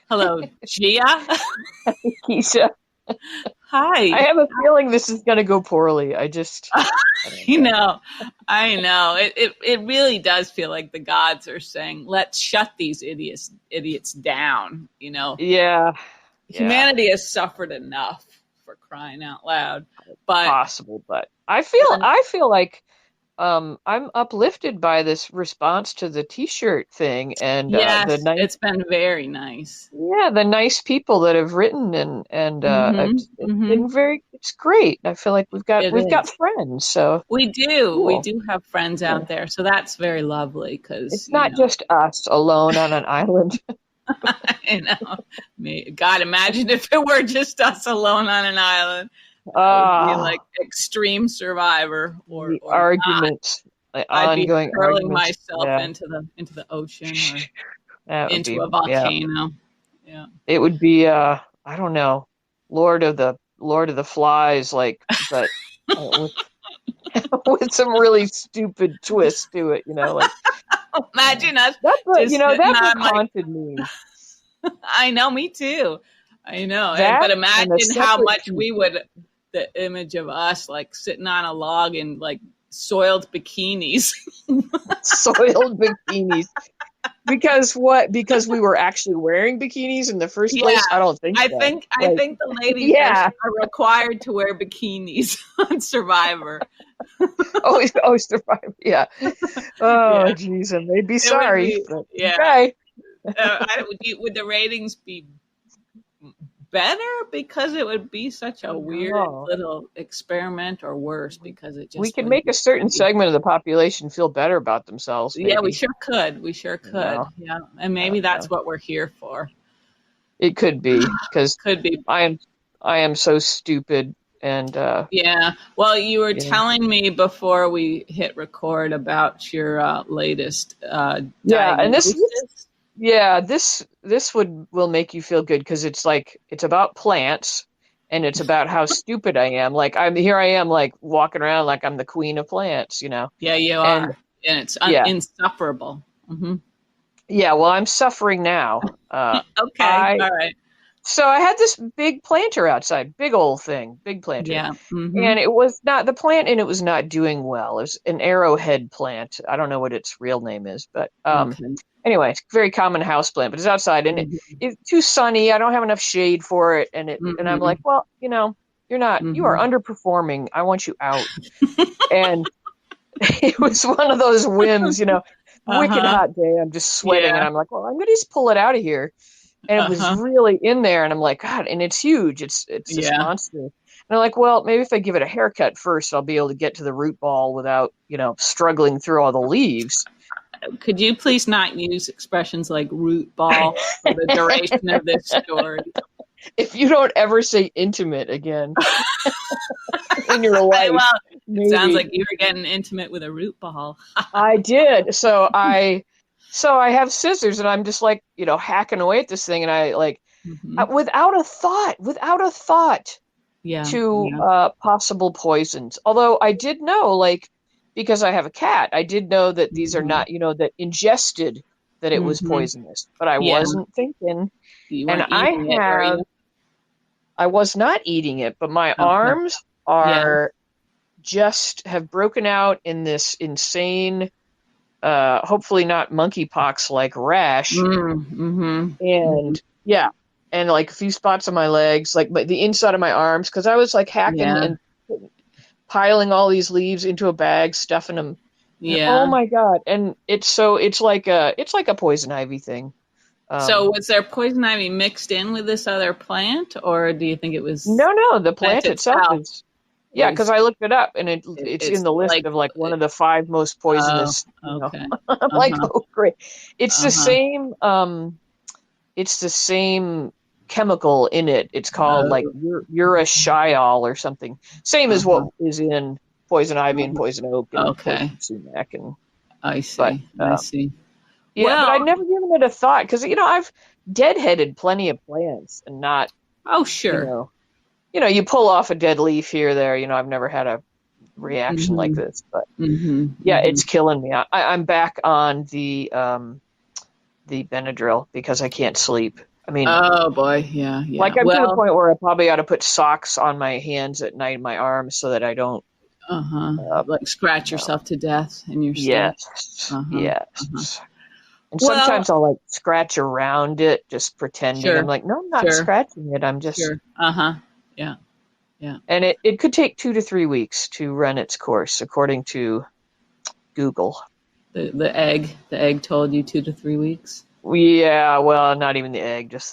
Hello, Gia. Keisha, I Hi. have a feeling this is going to go poorly. I don't You know. know, I know. It really does feel like the gods are saying, let's shut these idiots down. Yeah, yeah, Humanity has suffered enough, for crying out loud. But possible, but but I feel like I'm uplifted by this response to the t-shirt thing and yes, it's been very nice. the nice people that have written and Mm-hmm. it's Mm-hmm. been it's great. I feel like It we've got is. friends, so We do. We cool. do have friends Yeah. out there, so that's very lovely because, It's not just us alone on an island. you know, God, imagine if it were just us alone on an island. That would be like Ah, extreme survivor the or not. arguments, the I'd be ongoing hurling arguments. myself Yeah, into the ocean or that would into be, a yeah. volcano. Yeah. It would be I don't know, Lord of the Flies, like, but with with some really stupid twist to it, like Imagine us just sitting that's what on like haunted me. I know, me too. I know. That But and a imagine how separate much piece, the image of us like sitting on a log in like soiled bikinis. soiled bikinis. Because what? Because we were actually wearing bikinis in the first Yeah. place? I don't think so. I Like, think the ladies yeah. are required to wear bikinis on Survivor. Oh, oh, survivor. Yeah. Oh, Yeah. geez, and they'd be It would sorry, be, but yeah. okay. Would the ratings be better because it would be such a weird No. little experiment, or worse because it We just could wouldn't make be a certain funny? segment of the population feel better about themselves, Yeah, we maybe. sure could. We sure You could. know, Yeah. And I maybe don't that's know. what we're here for. It could be because Could be. I am I am so stupid and Yeah. Well, you were you know. telling me before we hit record about your latest Yeah, and diagnosis. this would will make you feel good because it's about plants and it's about how stupid I am. Like I am like walking around like I'm the queen of plants. Yeah, you And are. And it's yeah, insufferable. Hmm. yeah, well, I'm suffering now. Okay. I All right. So I had this big planter outside, big old thing, big planter. Yeah. Hmm. And it was not the plant and it was not doing well. It was an arrowhead plant. I don't know what its real name is, but Okay. anyway, it's a very common house plant, but it's outside and Hmm. it's too sunny. I don't have enough shade for it and I'm like, Hmm. well, you are Hmm. underperforming. I want you out. And it was one of those whims. Wicked Uh-huh. hot day. I'm just sweating and Yeah. I'm like, well, I'm gonna just pull it out of here, and it was Uh-huh. really in there and I'm like, God, and it's huge, it's this Yeah. monster, and I'm like, well, maybe if I give it a haircut first I'll be able to get to the root ball without struggling through all the leaves. Could you please not use expressions like root ball for the duration of this story? If you don't ever say intimate again in your life, Well, it sounds maybe. like you were getting intimate with a root ball. I did. So I have scissors and I'm just like hacking away at this thing, and I like Hmm. without a thought Yeah. to Yeah. possible poisons. Although I did know, like, because I have a cat, I did know that these are Hmm. not, that ingested that it was Hmm. poisonous, but I Yeah. wasn't thinking. You And weren't eating it, were you? I was not eating it, but my Okay. arms Yeah. are just have broken out in this insane, hopefully not monkeypox like rash. Mm-hmm. Hmm. And yeah, and like a few spots on my legs, like the inside of my arms, because I was like hacking Yeah. and piling all these leaves into a bag, stuffing them. And oh Yeah. my God. And it's like a poison ivy thing. So Um, was there poison ivy mixed in with this other plant, or do you think it was no, the plant plant itself itself is, yeah, because was I looked it up and it's in it's the list like of like one of the five most oh, poisonous, okay. I'm like, Uh-huh. oh great. It's the Uh-huh. same, it's the same chemical in it. It's called like Oh, urushiol or something. Same as what uh-huh. is in poison ivy and Uh-huh. poison oak and Okay. poison sumac and I but see. I see. yeah, but Well, I'd never given it a thought because I've deadheaded plenty of plants and not oh you sure. know you pull off a dead leaf here or there. I've never had a reaction like Mm-hmm. this. But Mm-hmm. yeah, Mm-hmm. it's killing me. I'm back on the Benadryl because I can't sleep. I mean, Oh boy, yeah, like yeah. I'm to the Well, point where I probably ought to put socks on my hands at night, my arms, so that I don't. uh-huh. Uh, Like scratch you know. yourself to death in your sleep. Yes, Uh-huh. Uh-huh. yes. And Well, sometimes I'll like scratch around it, just pretending. I'm sure, like, no, I'm not sure, scratching it. I'm just. sure. Uh-huh. Yeah, yeah. And it could take 2 to 3 weeks to run its course, according to Google. The egg told you 2 to 3 weeks. Yeah, well, not even the egg, just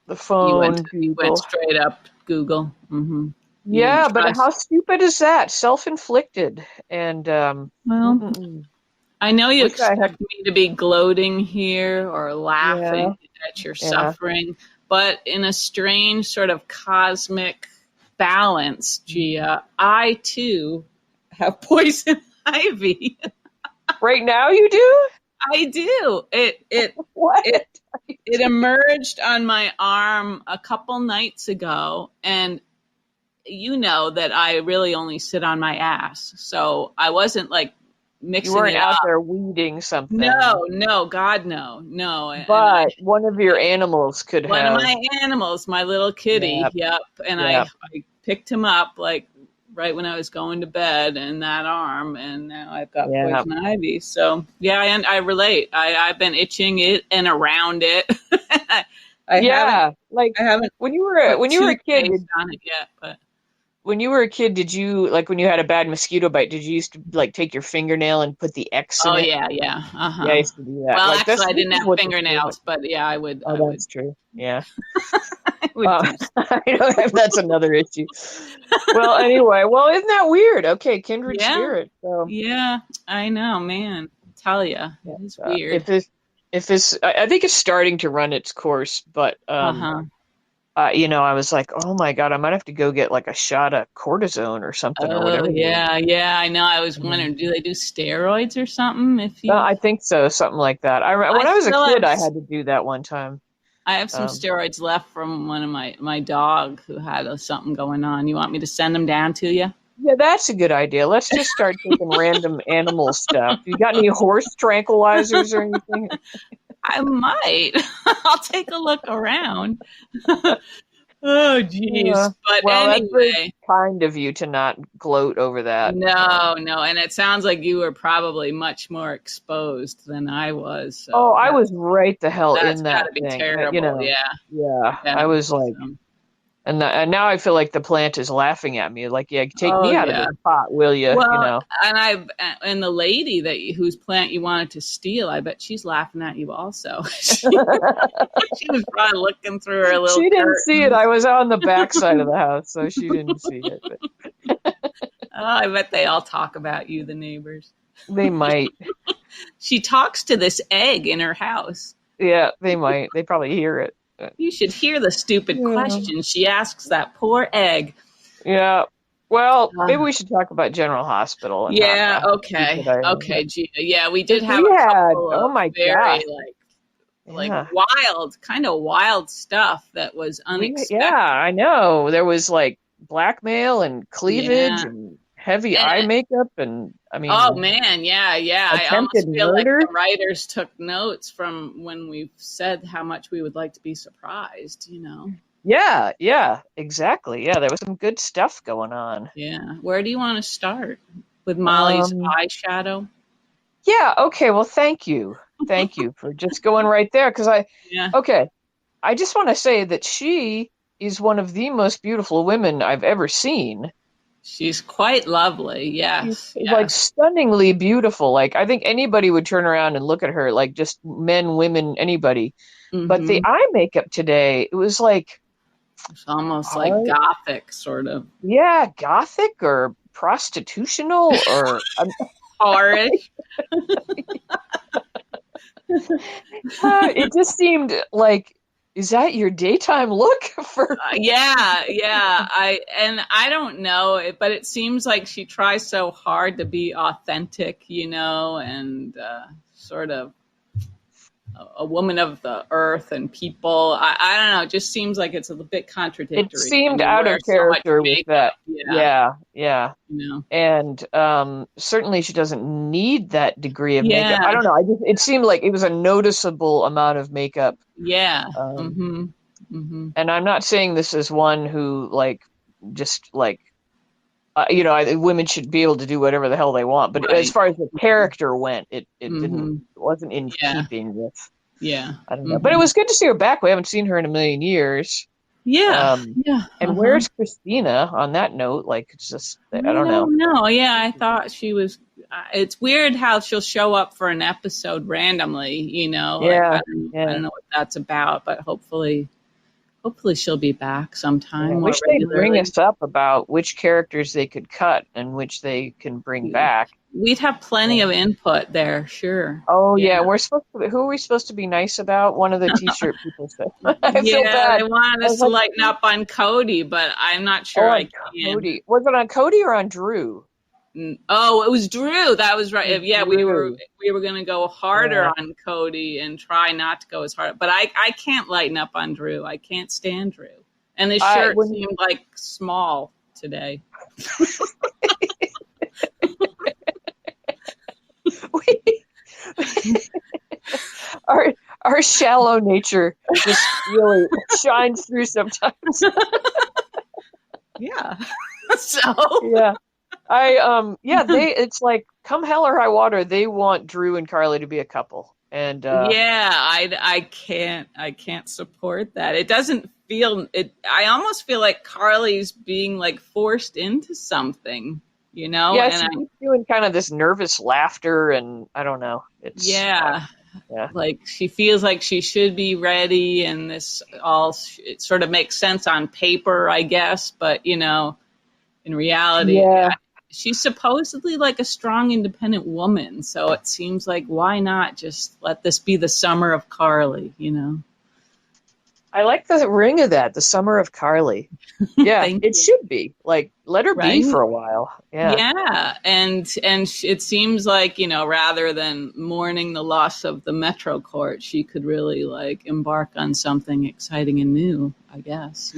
the You went phone, you went Google. straight up Google. Mm-hmm. You didn't Yeah, but how trust. stupid is that? Self-inflicted. And Well, mm-mm-mm. I know you Wish I had. expect me to be gloating here or Yeah, laughing at your yeah. suffering, but in a strange sort of cosmic balance, Gia, I too have poison ivy. Right now you do? I do. What? It it emerged on my arm a couple nights ago, and you know that I really only sit on my ass, so I wasn't like You mixing weren't it out up. there weeding something, No, no, God, no, no. And I, but one of your animals could one of have. my animals, my little kitty, Yeah, yep. And yeah, I picked him up like right when I was going to bed in that arm, and now I've got yeah, poison ivy. So yeah, and I relate. I've been itching it and around it. I haven't yeah. Like I haven't put when you were a kid, toothpaste on it yet, but when you were a kid, did you like when you had a bad mosquito bite? Did you used to like take your fingernail and put the X in oh it? yeah, yeah, Yeah, I uh-huh. used to do that. Well, Like actually, I this didn't is have what the feeling. fingernails, but yeah, I would, Oh, that's true. Yeah. I would do. I don't have, that's another issue. Well, anyway, well, isn't that weird? Okay, kindred Yeah, spirit. So, yeah, I know, man. Tell ya, yeah, it is weird. if this, I think it's starting to run its course, but Uh-huh. I was like, oh my God, I might have to go get like a shot of cortisone or something or Oh whatever. yeah, yeah. I know. I was Mm. wondering, do they do steroids or something? If you, I think so, something like that. I When I was a still kid, have, I had to do that one time. I have some Um, steroids left from one of my dog who had something going on. You want me to send them down to you? yeah, that's a good idea. Let's just start taking random animal stuff. You got any horse tranquilizers or anything? I might. I'll take a look around. Oh, geez. But Well, that's very anyway, kind of you to not gloat over that. no, no. And it sounds like you were probably much more exposed than I was. Oh, So I was right the hell that's in got that to be thing. terrible. Yeah, Yeah, yeah. I was like, So, and now I feel like the plant is laughing at me. Like, yeah, take oh, me out of yeah. this pot, will you? Well, and the lady whose plant you wanted to steal, I bet she's laughing at you also. She was probably looking through her little She didn't see it. curtains. I was on the back side of the house, so she didn't see it. But Oh, I bet they all talk about you, the neighbors. they might. She talks to this egg in her house. Yeah, they might. They probably hear it. But, You should hear the stupid yeah. questions she asks that poor egg. Yeah. Well, Uh, maybe we should talk about General Hospital and not yeah, how stupid okay. I am. Okay, Gia. Yeah, we did Because have we a had, couple oh of my very gosh, like yeah. kind of wild stuff that was Yeah, unexpected. I know. There was like blackmail and cleavage Yeah. and heavy And eye makeup and I oh mean man, yeah, yeah. I attempted almost feel like murder. the writers took notes from when we said how much we would like to be surprised, you know. Yeah, yeah, exactly. Yeah, there was some good stuff going on. Yeah. Where do you want to start? With Molly's Um, eyeshadow? yeah, okay, well thank you. Thank you for just going right there because Yeah. okay, I just want to say that she is one of the most beautiful women I've ever seen. She's quite lovely. She's Yes, like yes. stunningly beautiful. Like I think anybody would turn around and look at her, like just men, women, anybody. But the Mm-hmm. eye makeup today, it was like, It's almost like art, gothic, sort of. yeah, gothic or prostitutional or Horish. it just seemed like, is that your daytime look for? Yeah, yeah. I don't know, but it seems like she tries so hard to be authentic, you know, and sort of a woman of the earth and people. I don't know. It just seems like it's a bit It contradictory when seemed you out wear of so much character with that. makeup. Yeah, Yeah, yeah. you know. And certainly she doesn't need that degree of makeup. Yeah, I don't know. It seemed like it was a noticeable amount of makeup. yeah. Um, Mm-hmm. Mm-hmm. and I'm not saying this as one who like just like women should be able to do whatever the hell they want. But as Right. far as the character went, Mm-hmm. it wasn't in Yeah. keeping with. Yeah. I don't know. But it Mm-hmm. was good to see her back. We haven't seen her in a million years. Yeah. Um, Yeah. and Uh-huh. where's Christina on that note? Like, it's just, I I don't know. don't know. Yeah, I thought she was. It's weird how she'll show up for an episode randomly. Like Yeah, I yeah, don't know what that's about, but hopefully she'll be back yeah. sometime more Wish they'd ring regularly. us up about which characters they could cut and which they can bring back. We'd have plenty Yeah. of input there, sure. Oh, Yeah. yeah. Who are we supposed to be nice about? One of the t-shirt people said. I feel Yeah, bad. they wanted I us was to like, lighten up on Cody, but I'm not oh, sure I on can. Cody. Was it on Cody or on Drew? Oh, it was Drew. That was It was right. Yeah, Drew. we were going to go harder Yeah. on Cody and try not to go as hard. But I can't lighten up on Drew. I can't stand Drew. And his shirt When seemed like small today. we, our our shallow nature just really shines through sometimes. Yeah. Yeah. It's like come hell or high water, they want Drew and Carly to be a couple. And Yeah, I can't support that. It doesn't feel it. I almost feel like Carly's being like forced into something, yeah, and she keeps doing kind of this nervous laughter and I don't know. yeah, Yeah. like she feels like she should be ready, and it sort of makes sense on paper, I guess, but in reality, Yeah. she's supposedly like a strong, independent woman. So it seems like why not just let this be the summer of Carly? I like the ring of that, the summer of Carly. Yeah, Thank it you. should be. Like let her be Right? for a while. Yeah. Yeah, and it seems like rather than mourning the loss of the Metro Court, she could really like embark on something exciting and new. I guess.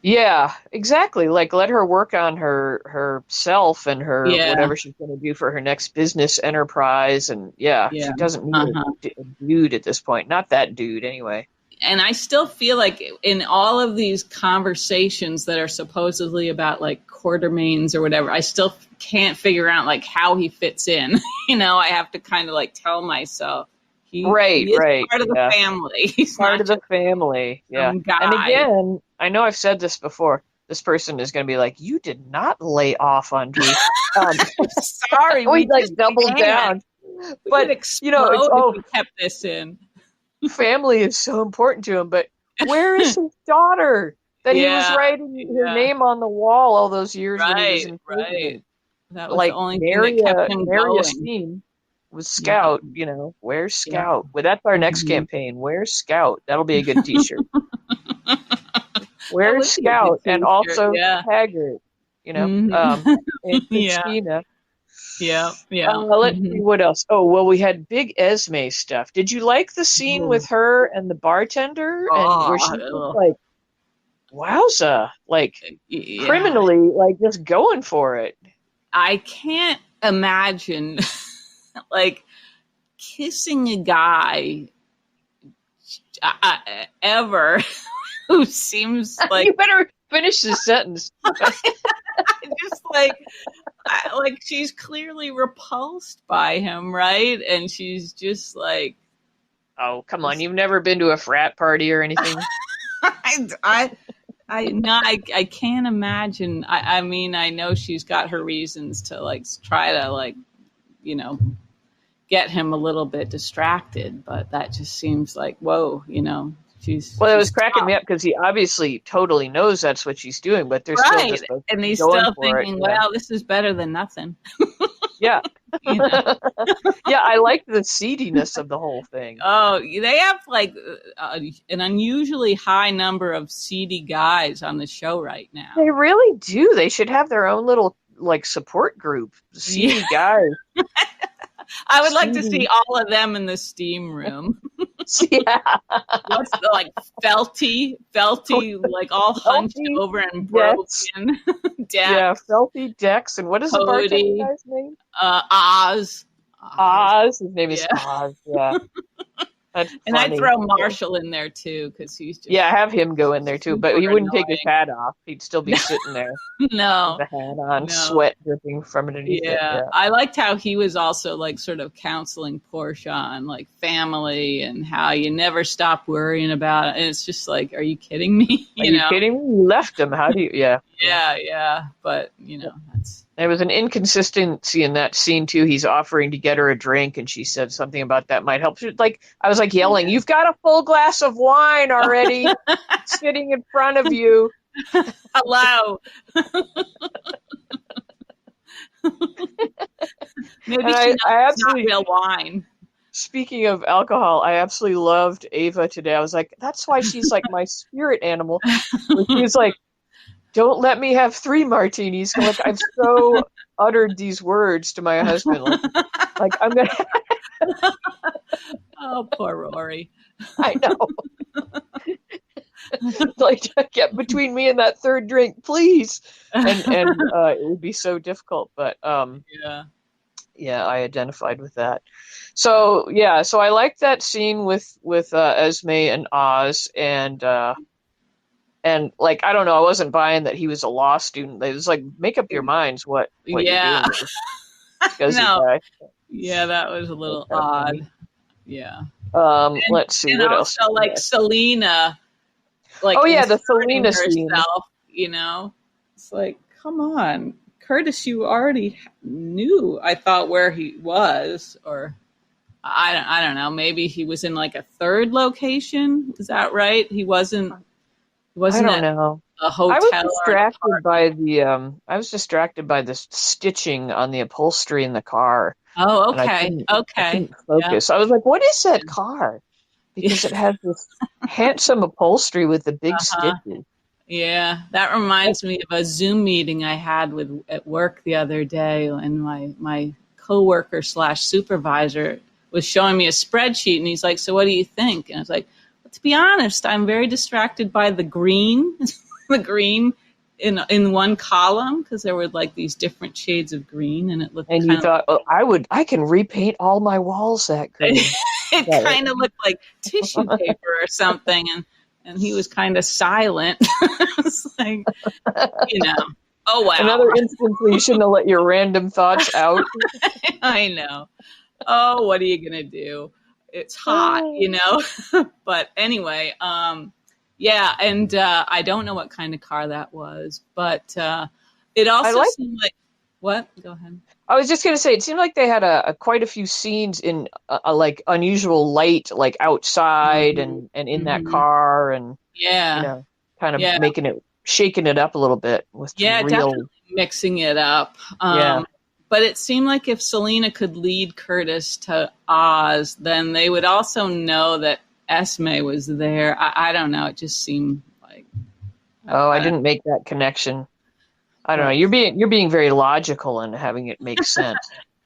Yeah, exactly. Like let her work on herself and her Yeah, whatever she's going to do for her next business enterprise. And yeah, yeah. she doesn't need Uh-huh. a dude at this point. Not that dude anyway. And I still feel like in all of these conversations that are supposedly about like Quartermains or whatever, I still can't figure out like how he fits in. I have to kind of like tell myself Right, he is right. part of the Yeah. family. He's Part not of the just family. Yeah. some And guy. again, I know I've said this before. This person is going to be like, "You did not lay off on Drew." Um, Sorry, we we like just doubled can't. down. We But would explode if we kept this in. family is so important to him. But where is his daughter that he was Yeah, writing her yeah, name on the wall all those years when he was right, in right. prison? That was the Like only thing that kept him nary a going. scene was Yeah, Scout. Where's yeah. Scout? Well, that's our next Mhm. campaign. Where's Scout? That'll be a good T-shirt. That Where's would be a good Scout? And t-shirt. also Yeah. Taggart. Hmm. And Yeah, Christina. yeah, yeah. Let's see what else. Oh, well, we had big Esme stuff. Did you like the scene with her and the bartender, and where she's just Oh, like, "Wowza!" Like yeah. criminally, like just going for it. I can't imagine like kissing a guy ever who seems like You better finish the sentence. just like she's clearly repulsed by him, right? And she's just like Oh, come on! You've never been to a frat party or anything? I no, I can't imagine. I mean, I know she's got her reasons to like try to like you know get him a little bit distracted, but that just seems like whoa. Well, it was She's cracking tough. me up because he obviously totally knows that's what she's doing, but they're still Right, just like, and he's going still for it. thinking, Yeah, well, this is better than nothing. yeah, you know yeah. I like the seediness of the whole thing. Oh, they have like an unusually high number of seedy guys on the show right now. They really do. They should have their own little like support group. Yeah, Seedy guys. I would like to seedy. see all of them in the steam room. Yeah. What's the like Felty, like all hunched Felty over and Dex. broken. Yeah, Dex, Felty Dex. And what is the bartender Cody, guy's name? Oz. Oz. Oz. His name is Yeah. Oz. Yeah. That's And I'd funny. throw Marshall in there too, because he's just Yeah, have him go in there too, but super he wouldn't take his annoying. hat off. He'd still be sitting there with No, the hat on, no. sweat dripping from underneath it. Yeah. Yeah. I liked how he was also like sort of counseling Portia on like family and how you never stop worrying about it. And it's just like, are you kidding me? Are you kidding me? You left him. How do you? Yeah. Yeah. But that's There was an inconsistency in that scene too. He's offering to get her a drink, and she said something about that might help. Like I was like yelling, "You've got a full glass of wine already, sitting in front of you." hello. Maybe And she knows I it's not absolutely, real wine. speaking of alcohol, I absolutely loved Ava today. I was like, that's why she's like my spirit animal. She was like, don't let me have 3 martinis. Like I've so uttered these words to my husband. Like I'm gonna. Oh, poor Rory. I know. Like get between me and that 3rd drink, please. And it would be so difficult. But yeah, I identified with that. So yeah, so I liked that scene with Esme and Oz, and like I don't know, I wasn't buying that he was a law student. It was like, make up your minds what you're doing. Because no. Yeah, that was a little odd. Yeah. Let's see what else. Also, like Selena, like the Selena scene. It's like, come on, Curtis, you already knew. I thought where he was, or I don't know. Maybe he was in like a 3rd location. Is that right? He wasn't. I don't know. A hotel. I was distracted by the stitching on the upholstery in the car. Oh, okay. I couldn't focus. Yeah. I was like, what is that car? Because it has this handsome upholstery with the big stitches. Yeah, that reminds me of a Zoom meeting I had at work the other day, and my coworker / supervisor was showing me a spreadsheet, and he's like, "So what do you think?" And I was like, well, "To be honest, I'm very distracted by the green, the green in one column, because there were like these different shades of green, and it looked." And you thought, I can repaint all my walls that green. It kind of looked like tissue paper or something, and he was kind of silent. It's like, oh wow. Another instance where you shouldn't have let your random thoughts out. I know. Oh, what are you gonna do? It's hot, But anyway, yeah, and I don't know what kind of car that was, but it also seemed like. What? Go ahead. I was just going to say, it seemed like they had quite a few scenes in like unusual light, like outside and in that car, and kind of shaking it up a little bit with definitely mixing it up. But it seemed like if Selena could lead Curtis to Oz, then they would also know that Esme was there. I don't know. It just seemed like. I didn't make that connection. I don't know. You're being very logical and having it make sense.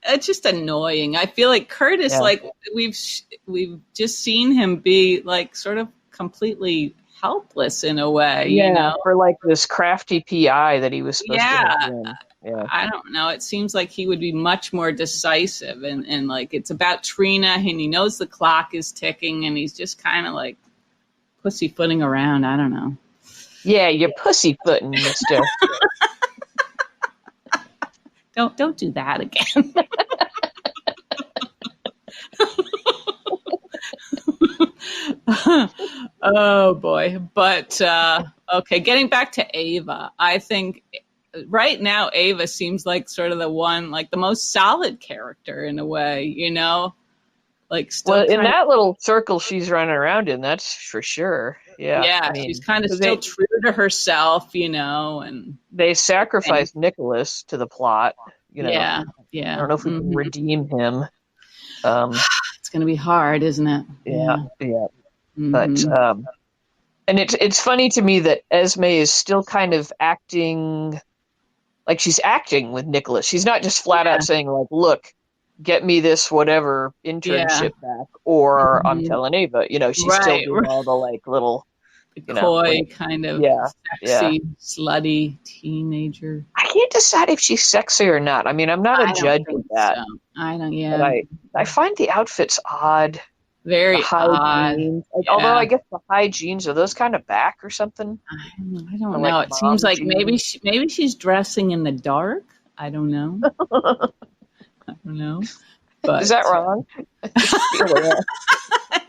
It's just annoying. I feel like Curtis, like we've just seen him be like sort of completely helpless in a way, for like this crafty PI that he was supposed to have been. Yeah. I don't know. It seems like he would be much more decisive, and like it's about Trina, and he knows the clock is ticking, and he's just kind of like pussyfooting around. I don't know. Yeah, you're pussyfooting, mister. Don't do that again. Oh boy. But okay, getting back to Ava, I think right now Ava seems like sort of the one, like the most solid character in a way, like still in that little circle she's running around in, that's for sure. Yeah, she's kind of still true to herself, and they sacrificed Nicholas to the plot. Yeah. I don't know if we can redeem him. It's going to be hard, isn't it? Yeah. Mm-hmm. But and it's funny to me that Esme is still kind of acting like she's acting with Nicholas. She's not just flat out saying like, "Look, get me this whatever Yeah. internship back, or I'm Mhm. telling Ava, she's still Right. doing all the like little, The like, coy kind of yeah, yeah. sexy, slutty teenager. I can't decide if she's sexy or not. I mean, I'm not a I don't judge of think that, so. I don't, but yeah. I find the outfits odd. The Very high odd. jeans, although Yeah. I guess the high jeans, are those kind of back or something, I don't or like know. It seems mom like jeans? maybe she's dressing in the dark. I don't know. I don't know. Is that But wrong? I just feel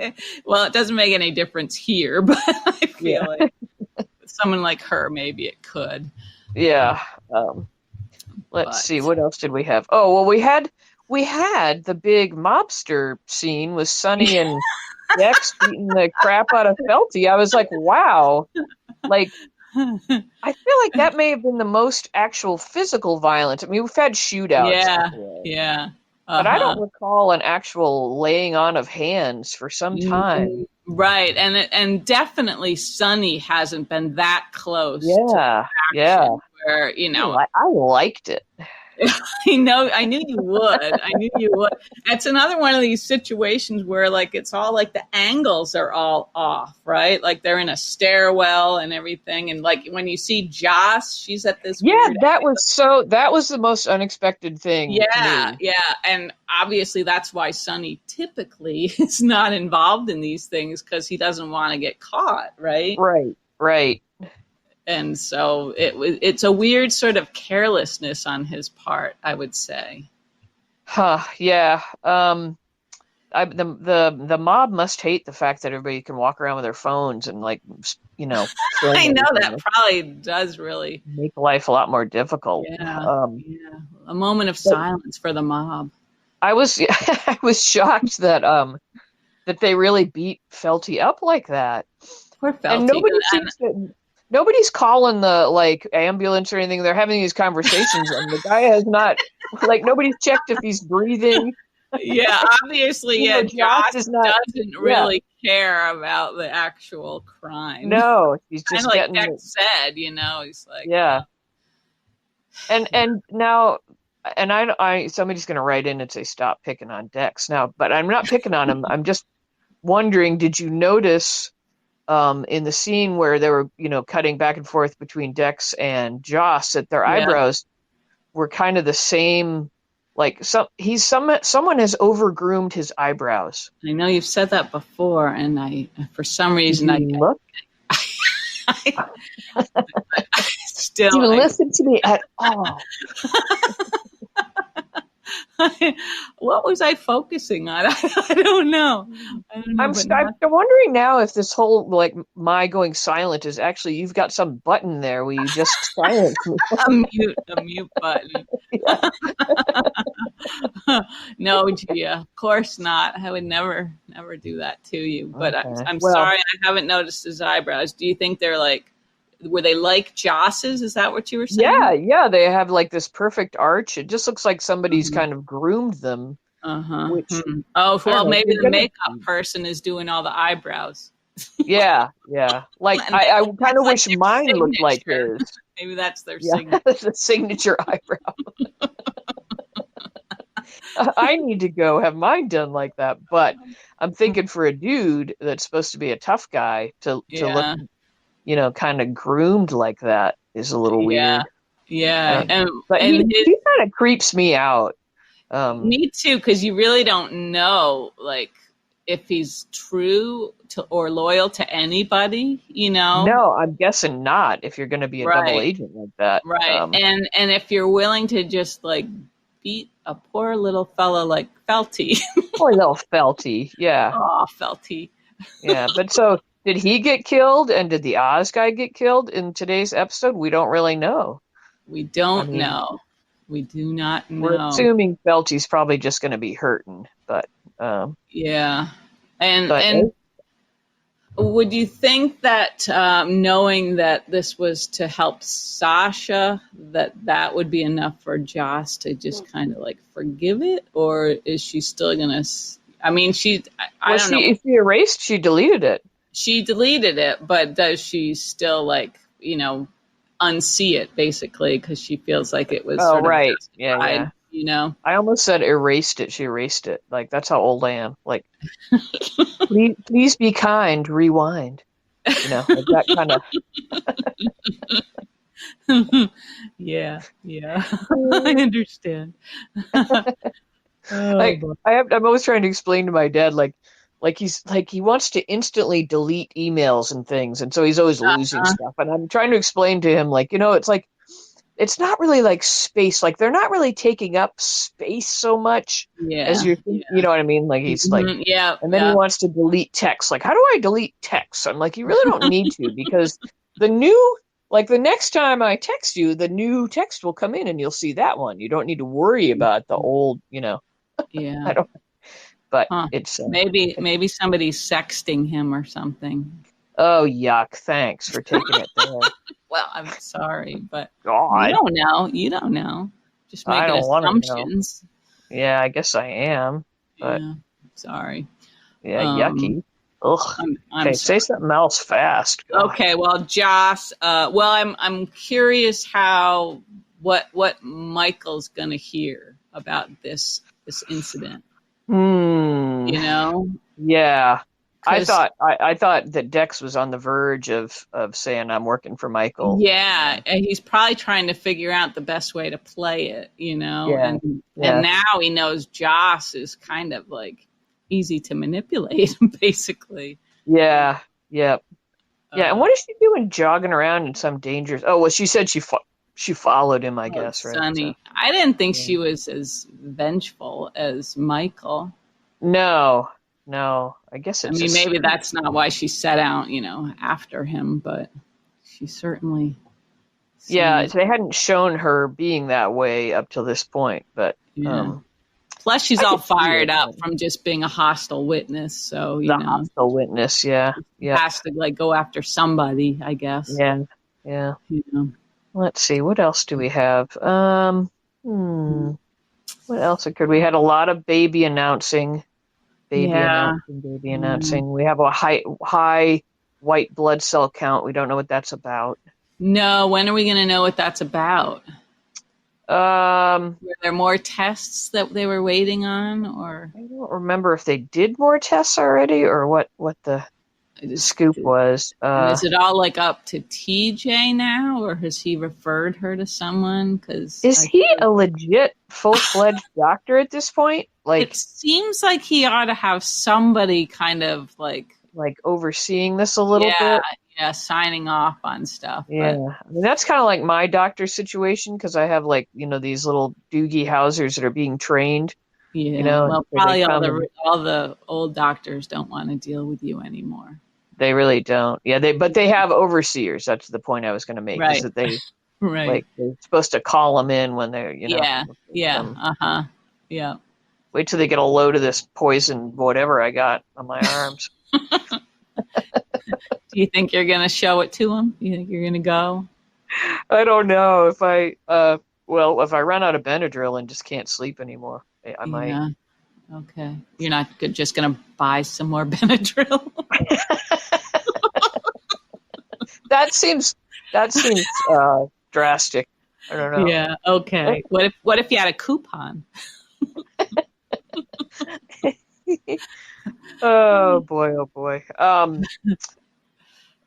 it. well, it doesn't make any difference here, but I Yeah, feel like with someone like her, maybe it could. yeah. Let's see, But what else did we have? Oh, well, we had the big mobster scene with Sonny and Dex beating the crap out of Felty. I was like, wow. Like, I feel like that may have been the most actual physical violence. I mean, we've had shootouts yeah, before, yeah, but I uh-huh. don't recall an actual laying on of hands for some time. Right, and definitely Sunny hasn't been that close to Yeah, yeah. action where I liked it. I knew you would. I knew you would. It's another one of these situations where like it's all like the angles are all off, right? Like they're in a stairwell and everything. And like when you see Joss, she's at this Yeah, weird that was the most unexpected thing to yeah, me. yeah. And obviously that's why Sonny typically is not involved in these things because he doesn't want to get caught, right? Right, right. And so it's a weird sort of carelessness on his part, I would say. Huh, yeah. The mob must hate the fact that everybody can walk around with their phones and like film I know that everything. probably does really. Make life a lot more difficult. Yeah, yeah. A moment of But silence for the mob. I was I was shocked that they really beat Felty up like that. Poor And Felty. nobody's calling the like ambulance or anything. They're having these conversations and the guy has not, like, nobody's checked if he's breathing. Yeah, obviously, yeah. Josh Josh is not. doesn't Yeah, really care about the actual crime. no, he's Kind just of like getting. Dex said, he's like, Yeah, and now, and I somebody's going to write in and say stop picking on Dex now, but I'm not picking on him. I'm just wondering, did you notice in the scene where they were cutting back and forth between Dex and Joss that their yeah. eyebrows were kind of the same? Like someone has over groomed his eyebrows. I know you've said that before, and for some reason, Did you look? I Did still, you listen to me at all? what was I focusing on? I don't know. I don't know, I'm wondering now if this whole like my going silent is actually you've got some button there where you just silence me. a mute button. Yeah. No, Gia, of course not. I would never do that to you. But Okay. I'm Well, sorry, I haven't noticed his eyebrows. Do you think they're like, were they like Joss's? Is that what you were saying? yeah, they have like this perfect arch. It just looks like somebody's Mhm. kind of groomed them, Uh-huh. which Oh, I don't well, know. maybe the makeup person is doing all the eyebrows. Yeah, yeah. Like And I kind that's of like wish their mine looked like signature. his. Maybe that's their Yeah, signature. that's a signature eyebrow. I need to go have mine done like that, but I'm thinking for a dude that's supposed to be a tough guy to look, Yeah. kind of groomed like that is a little Yeah. weird. Yeah. But And he kind of creeps me out. me too, because you really don't know, like, if he's true to or loyal to anybody, No, I'm guessing not if you're going to be a double Right. agent like that. Right. And if you're willing to just like beat a poor little fella like Felty. Poor little Felty. Yeah. Oh, Felty. Yeah. But so did he get killed and did the Oz guy get killed in today's episode? We don't really know. We don't I mean, know. We do not know. We're assuming Felty's probably just going to be hurting, but yeah. And would you think that knowing that this was to help Sasha, that would be enough for Joss to just kind of like forgive it, or is she still gonna? I mean, I don't know. If she erased, she deleted it. She deleted it, but does she still like unsee it basically because she feels like it was? Oh, sort of right. justified. Yeah. you know. I almost said erased it. She erased it. Like, that's how old I am. Like, please be kind, rewind. You know, like that kind of. Yeah, I understand. Oh, Like, boy. I'm always trying to explain to my dad, he wants to instantly delete emails and things, and so he's always losing stuff. And I'm trying to explain to him, like, it's like, it's not really like space. Like, they're not really taking up space so much as Yeah, you're thinking. You know what I mean? Like, he's like, yeah, and then he wants to delete text. Like, how do I delete text? I'm like, you really don't need to, because the next time I text you, the new text will come in and you'll see that one. You don't need to worry about the old, yeah. I don't, but Huh. it's, Maybe somebody's sexting him or something. oh, yuck. Thanks for taking it there. Well, I'm sorry, but God. You don't know. Just I making don't want to know. assumptions. Yeah, I guess I am. But Yeah, sorry. yeah, yucky. Ugh. I'm Okay, say sorry. something else fast. God. Okay, well, Joss. I'm curious what Michael's gonna hear about this incident. You know? Yeah. I thought that Dex was on the verge of saying I'm working for Michael. Yeah, and he's probably trying to figure out the best way to play it, Yeah. and now he knows Joss is kind of like easy to manipulate, basically. Yeah. Yeah. Yeah. And what is she doing jogging around in some dangerous? Oh, well, she said she followed him, I guess, right? Sunny. So, I didn't think she was as vengeful as Michael. No. I guess I it's mean, maybe that's not why she set out, after him, but she certainly. Yeah, they hadn't shown her being that way up till this point, but Yeah. Plus, she's all fired up from just being a hostile witness. So hostile witness, yeah. Has to go after somebody, I guess. Yeah. Let's see, what else do we have? What else occurred? We had a lot of baby announcing. Baby announcing. We have a high white blood cell count. We don't know what that's about. No, when are we going to know what that's about? Were there more tests that they were waiting on, or I don't remember if they did more tests already, or what the scoop was. And is it all up to TJ now, or has he referred her to someone? Is he a legit full-fledged doctor at this point? It seems like he ought to have somebody kind of like overseeing this a little bit. Yeah, signing off on stuff. Yeah, I mean, that's kind of like my doctor's situation, because I have these little Doogie Housers that are being trained. Yeah, well, probably all the old doctors don't want to deal with you anymore. They really don't. Yeah, but they have overseers. That's the point I was going to make. Right. Is that they right? They're supposed to call them in when they're Yeah. Wait till they get a load of this poison whatever I got on my arms. Do you think you're going to show it to them? You think you're going to go? I don't know. If I run out of Benadryl and just can't sleep anymore, I might. Okay. You're not just going to buy some more Benadryl? That seems drastic. I don't know. Yeah. Okay. What if you had a coupon? Oh boy.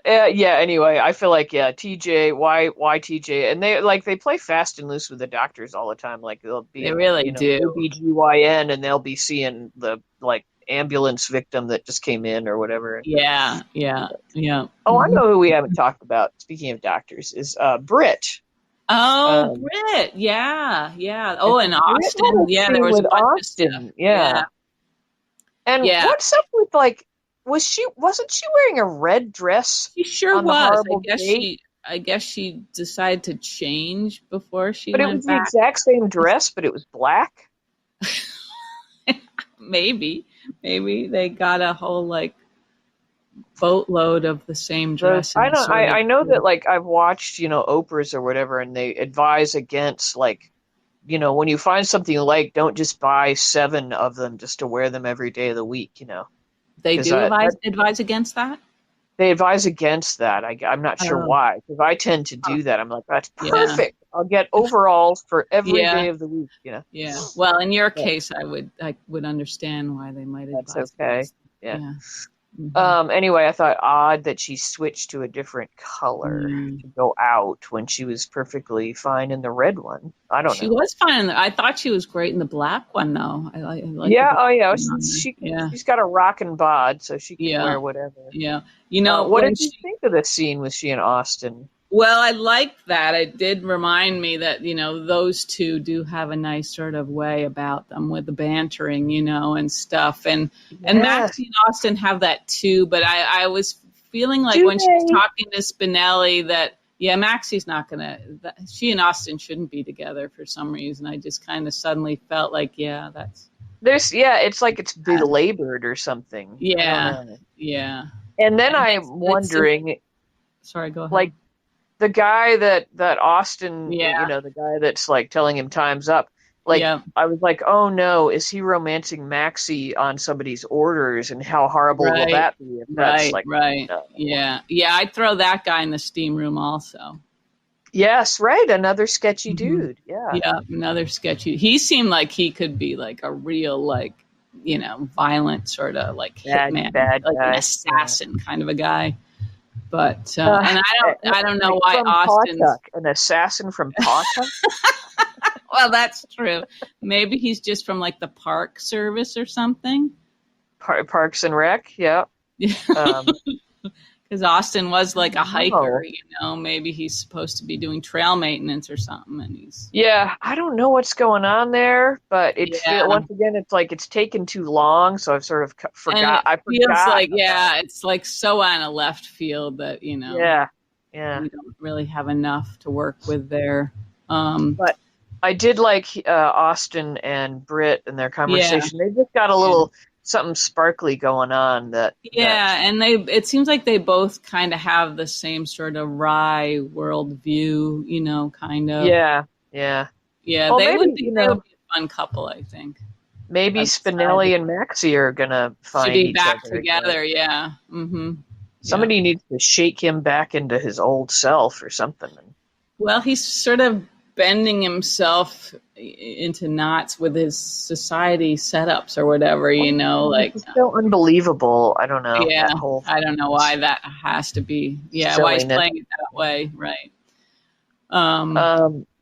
Yeah. Anyway, I feel like TJ. Why TJ? And they play fast and loose with the doctors all the time. Like they'll be they really do OBGYN, and they'll be seeing the ambulance victim that just came in or whatever. Yeah. Oh, I know who we haven't talked about. Speaking of doctors, is Britt. Oh, Britt. Yeah. Oh, and Austin. Yeah, there was a bunch Austin. Of stuff. Yeah. And what's up with wasn't she wearing a red dress? She sure was. I guess she decided to change before she went back. But it was the exact same dress, but it was black. Maybe they got a whole boatload of the same dress. I know that I've watched Oprah's or whatever, and they advise against when you find something you like, don't just buy 7 of them just to wear them every day of the week. They do advise against that. they advise against that. I'm not sure why, because I tend to do that. I'm like, that's perfect. Yeah. I'll get overalls for every day of the week. Yeah. Well, in your case, I would understand why they might advise. That's okay. Yeah. Mm-hmm. Anyway, I thought odd that she switched to a different color to go out when she was perfectly fine in the red one. I don't know. She was fine. I thought she was great in the black one, though. I like. Yeah. Oh, yeah. She's got a rockin' bod, so she can wear whatever. Yeah. What did you think of the scene with she and Austin? Well, I liked that. It did remind me that, those two do have a nice sort of way about them with the bantering, and stuff. And Maxie and Austin have that too. But I was feeling like when she was talking to Spinelli that, Maxie's not going to, she and Austin shouldn't be together for some reason. I just kind of suddenly felt like, it's like it's belabored or something. Yeah. Yeah. And then I'm wondering. Sorry, go ahead. Like, the guy that Austin, the guy that's like telling him time's up. Like, I was like, oh no, is he romancing Maxie on somebody's orders? And how horrible will that be? If that's right. Yeah. I'd throw that guy in the steam room also. Yes, right. Another sketchy dude. Yeah. Yeah, another sketchy. He seemed like he could be like a real, like, violent sort of like hitman, bad like guy. An assassin kind of a guy. But and I don't know why Austin's an assassin from Pawtuck. Well, that's true. Maybe he's just from like the park service or something. Parks and Rec, yeah. Because Austin was like a hiker, maybe he's supposed to be doing trail maintenance or something, and he's. Yeah, I don't know what's going on there, but once again, it's like it's taken too long, so I've sort of forgot. I forgot. Like it's like so on a left field that Yeah. we don't really have enough to work with there. But I did like Austin and Britt and their conversation. They just got a little. Something sparkly going on and it seems like they both kind of have the same sort of wry worldview, kind of. Yeah. Well, they would be a fun couple, I think. Maybe Spinelli and Maxie are gonna find each back other together. Yeah. Mm-hmm. Somebody needs to shake him back into his old self or something. Well, he's sort of bending himself into knots with his society setups or whatever, like it's so unbelievable. I don't know. Yeah, I don't know why that has to be. Yeah, why he's playing it that way, right?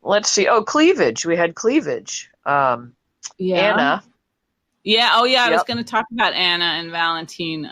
Let's see. Oh, cleavage. We had cleavage. Anna. Yeah. Oh, yeah. I was going to talk about Anna and Valentine.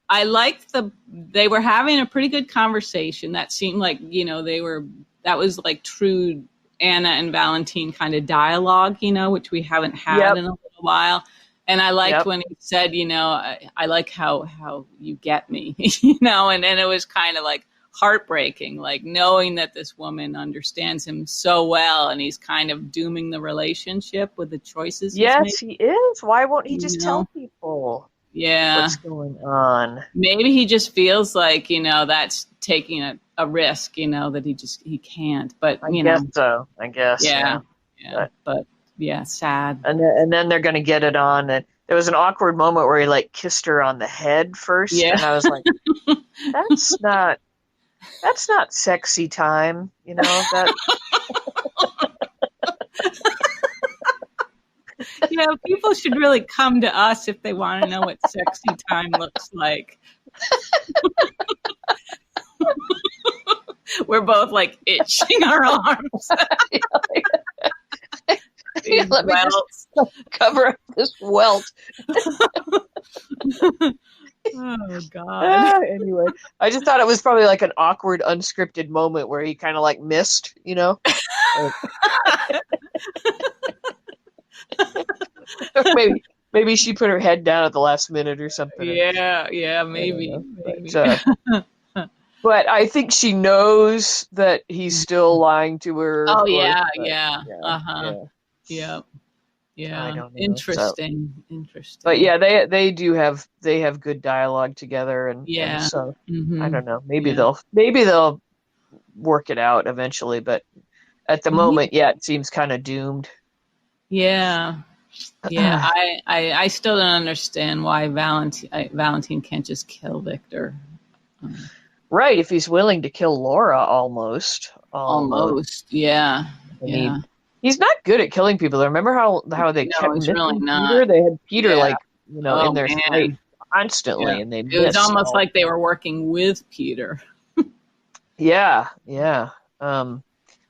I liked they were having a pretty good conversation. That seemed like that was like true Anna and Valentine kind of dialogue, which we haven't had in a little while. And I liked when he said, I like how you get me, and it was kind of like heartbreaking, like knowing that this woman understands him so well and he's kind of dooming the relationship with the choices he's making. He is. Why won't he just tell people what's going on? Maybe he just feels like, that's taking a risk, that he can't. But I guess so. I guess. Yeah. But sad. And then they're going to get it on. And there was an awkward moment where he like kissed her on the head first, and I was like, that's not sexy time, that. People should really come to us if they want to know what sexy time looks like. We're both like itching our arms. Let me just cover up this welt. Oh God. Anyway, I just thought it was probably like an awkward, unscripted moment where he kind of like missed, Maybe she put her head down at the last minute or something. Yeah, maybe. But I think she knows that he's still lying to her. Oh, yeah. Yeah. I don't know. Interesting. But they do have good dialogue together, and so I don't know. Maybe they'll work it out eventually. But at the moment, it seems kind of doomed. Yeah. Yeah, I still don't understand why Valentine can't just kill Victor. Right, if he's willing to kill Laura, almost. Yeah, I mean, he's not good at killing people. Remember how they kept he's missing really not. Peter? They had Peter Yeah. in their sight constantly, and they it was missed. almost like they were working with Peter. Yeah.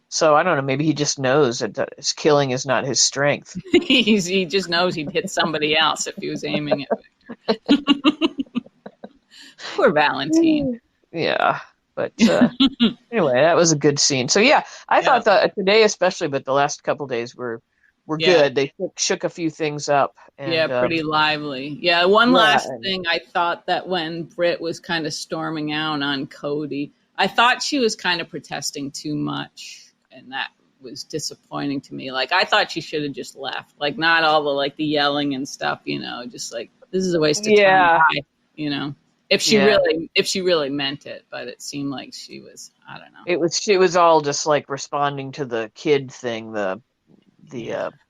So I don't know. Maybe he just knows that his killing is not his strength. He just knows he'd hit somebody else if he was aiming at Victor. Poor Valentine. Yeah, but anyway, that was a good scene. So yeah, I thought that today especially, but the last couple days were good. They shook a few things up. And, pretty lively. Yeah, one last thing. I thought that when Britt was kind of storming out on Cody, I thought she was kind of protesting too much. And that was disappointing to me. Like, I thought she should have just left. Like, not all the yelling and stuff, just like, this is a waste of time. If she really meant it, but it seemed like she was, I don't know. She was all just like responding to the kid thing, the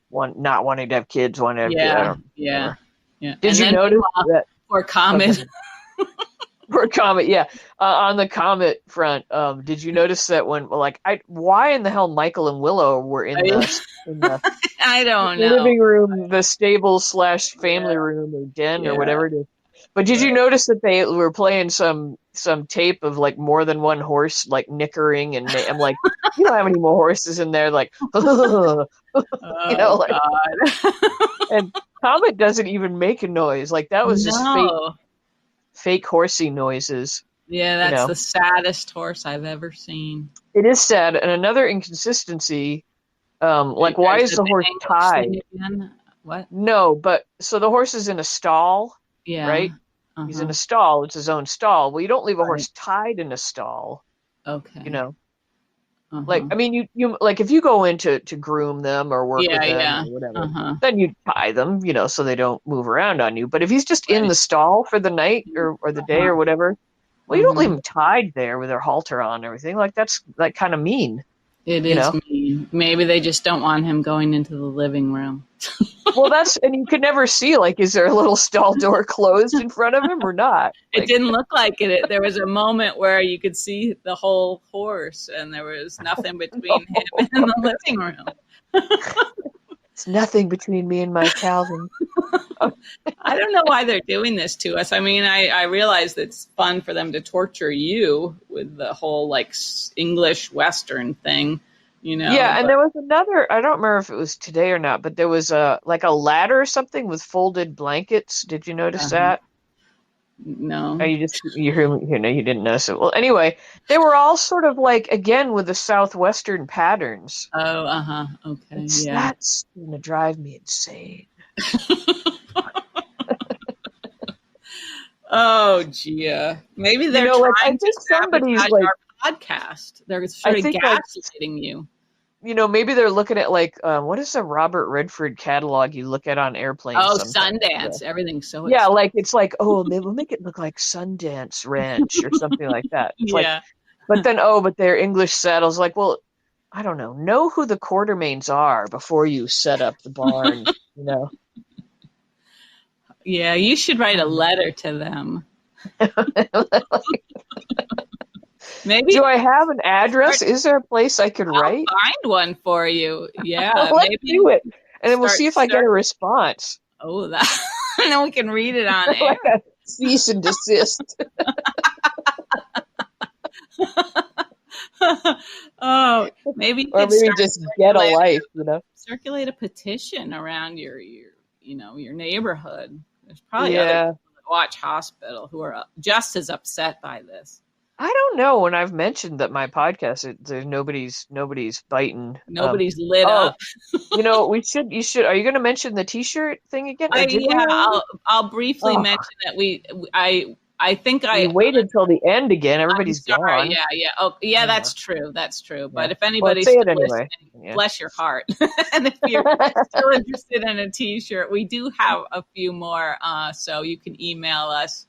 one not wanting to have kids, wanting to have kids. Yeah. Did you notice that? Or Comet. For Comet, yeah. On the Comet front, did you notice that why in the hell Michael and Willow were in the I don't know, living room, the stable / family room or den or whatever it is? But did you notice that they were playing some tape of like more than one horse like nickering, and I'm like, you don't have any more horses in there, like, God. And Comet doesn't even make a noise. Like that was just fake horsey noises. Yeah, that's the saddest horse I've ever seen. It is sad. And another inconsistency, why is the horse tied? What? No, but so the horse is in a stall, right? Uh-huh. He's in a stall. It's his own stall. Well, you don't leave a horse tied in a stall. Okay. Like, I mean, you like if you go in to groom them or work with them or whatever, then you tie them, so they don't move around on you. But if he's just in the stall for the night or the day or whatever, well, you don't leave him tied there with their halter on and everything. Like, that's like kind of mean. It is mean. Maybe they just don't want him going into the living room. Well, and you could never see, like, is there a little stall door closed in front of him or not? It didn't look like it. There was a moment where you could see the whole horse, and there was nothing between him and the living room. It's nothing between me and my Calvin. I don't know why they're doing this to us. I mean, I realize that it's fun for them to torture you with the whole, like, English Western thing. Yeah, and there was another, I don't remember if it was today or not, but there was a ladder or something with folded blankets. Did you notice that? No. Or you didn't notice it. Well, anyway, they were all sort of like, again, with the Southwestern patterns. Oh, okay. That's going to drive me insane. Oh, Gia. Maybe they're trying to sabotage our podcast. They're sort of gaslighting you. Maybe they're looking at what is the Robert Redford catalog you look at on airplanes? Oh, Sundance. Yeah. Everything's so expensive. Like it's like, maybe we'll make it look like Sundance Ranch or something like that. It's but then but they're English saddles. Like, well, I don't know who the Quartermains are before you set up the barn. Yeah, you should write a letter to them. Maybe. Do I have an address? Is there a place I could write? I'll find one for you. Yeah, let's do it, and then we'll see if I get a response. Oh, and then we can read it on air. Like a cease and desist. Oh, maybe. Or maybe just get a life. Circulate a petition around your neighborhood. There's probably other people that watch Hospital who are just as upset by this. I don't know. When I've mentioned that my podcast, there's nobody's biting. Nobody's lit up. You should. Are you going to mention the T-shirt thing again? I'll briefly mention that we waited till the end again. Everybody's gone. Yeah. Oh, yeah. That's true. Yeah. But if anybody's listening, bless your heart. And if you're still interested in a T-shirt, we do have a few more. So you can email us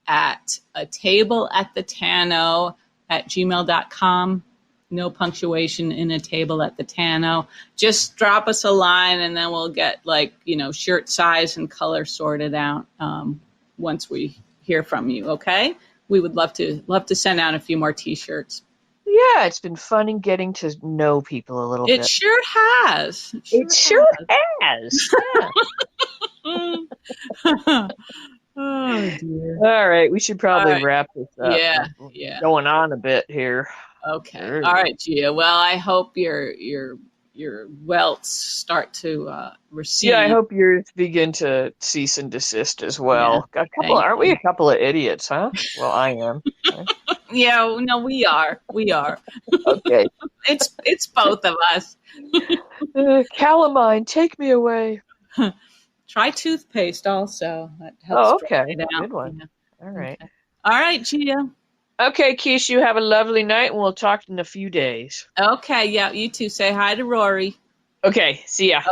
at atableatthethano@gmail.com. no punctuation in a table at the Tano. Just drop us a line, and then we'll get shirt size and color sorted out once we hear from you. Okay, we would love to send out a few more T-shirts. Yeah, it's been fun in getting to know people a little bit. It sure has. It sure has. Yeah. Oh dear. All right, we should probably wrap this up. Yeah. Going on a bit here. Okay. All right, Gia. Well, I hope your welts start to recede. Yeah, I hope yours begin to cease and desist as well. Yeah. Aren't we a couple of idiots, huh? Well, I am. Yeah, no, we are. Okay. It's both of us. Calamine, take me away. Try toothpaste also. That helps. Okay. Good one. Yeah. All right. Okay. All right, Gia. Okay, Keisha, you have a lovely night, and we'll talk in a few days. Okay, yeah, you too. Say hi to Rory. Okay, see ya.